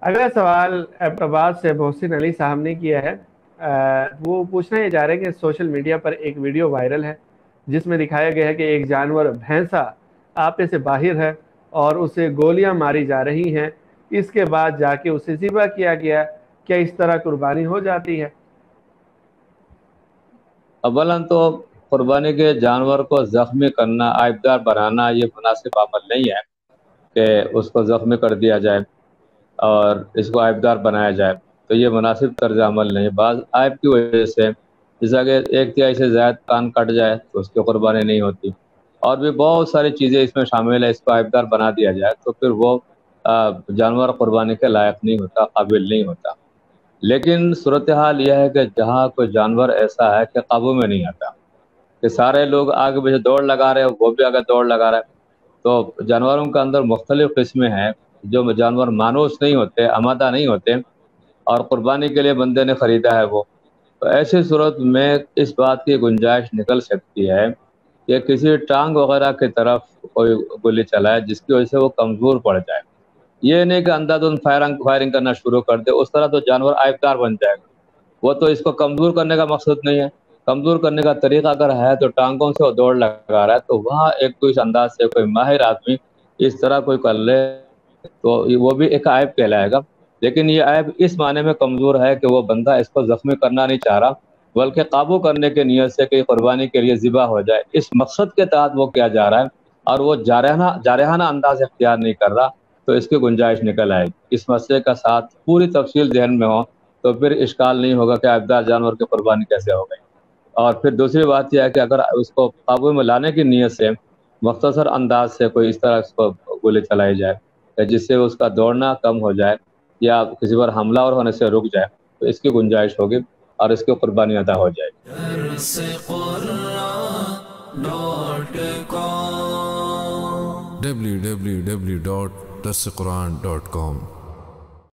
اگلا سوال ایبٹ سے محسن علی صاحب نے کیا ہے۔ وہ پوچھنا یہ جا رہا ہے کہ سوشل میڈیا پر ایک ویڈیو وائرل ہے جس میں دکھایا گیا ہے کہ ایک جانور بھینسا آپے سے باہر ہے اور اسے گولیاں ماری جا رہی ہیں، اس کے بعد جا کے اسے ذبح کیا گیا۔ کیا اس طرح قربانی ہو جاتی ہے؟ اولا تو قربانی کے جانور کو زخمی کرنا، عائبدار بنانا یہ مناسب عمل نہیں ہے کہ اس کو زخمی کر دیا جائے اور اس کو عائبدار بنایا جائے، تو یہ مناسب طرز عمل نہیں۔ بعض عائب کی وجہ سے جیسا کہ 1/3 سے زائد کان کٹ جائے تو اس کی قربانی نہیں ہوتی، اور بھی بہت ساری چیزیں اس میں شامل ہے، اس کو عائبدار بنا دیا جائے تو پھر وہ جانور قربانی کے لائق نہیں ہوتا، قابل نہیں ہوتا۔ لیکن صورتحال یہ ہے کہ جہاں کوئی جانور ایسا ہے کہ قابو میں نہیں آتا، کہ سارے لوگ آگے پیچھے دوڑ لگا رہے ہیں، وہ بھی آگے دوڑ لگا رہا ہے، تو جانوروں کے اندر مختلف قسمیں ہیں جو جانور مانوس نہیں ہوتے، آمادہ نہیں ہوتے، اور قربانی کے لیے بندے نے خریدا ہے وہ، تو ایسی صورت میں اس بات کی گنجائش نکل سکتی ہے کہ کسی ٹانگ وغیرہ کی طرف کوئی گولی چلائے جس کی وجہ سے وہ کمزور پڑ جائے۔ یہ نہیں کہ اندھا دھند فائرنگ کرنا شروع کر دے، اس طرح تو جانور عائبدار بن جائے گا۔ وہ تو اس کو کمزور کرنے کا مقصد نہیں ہے، کمزور کرنے کا طریقہ اگر ہے تو ٹانگوں سے وہ دوڑ لگا رہا ہے، تو وہاں ایک تو اس انداز سے کوئی ماہر آدمی اس طرح کوئی کر لے تو وہ بھی ایک عائب کہلائے گا۔ لیکن یہ عائب اس معنی میں کمزور ہے کہ وہ بندہ اس کو زخمی کرنا نہیں چاہ رہا، بلکہ قابو کرنے کے نیت سے کہ قربانی کے لیے ذبح ہو جائے، اس مقصد کے تحت وہ کیا جا رہا ہے، اور وہ جارحانہ انداز اختیار نہیں کر رہا، تو اس کی گنجائش نکل آئے گی۔ اس مسئلے کا ساتھ پوری تفصیل ذہن میں ہو تو پھر اشکال نہیں ہوگا کہ عائبدار جانور کی قربانی کیسے ہو گئی۔ اور پھر دوسری بات یہ ہے کہ اگر اس کو قابو میں لانے کی نیت سے مختصر انداز سے کوئی اس طرح اس کو گولی چلائی جائے جس سے اس کا دوڑنا کم ہو جائے یا کسی پر حملہ اور ہونے سے رک جائے، تو اس کی گنجائش ہوگی اور اس کی قربانی ادا ہو جائے گی۔ www.darsequran.com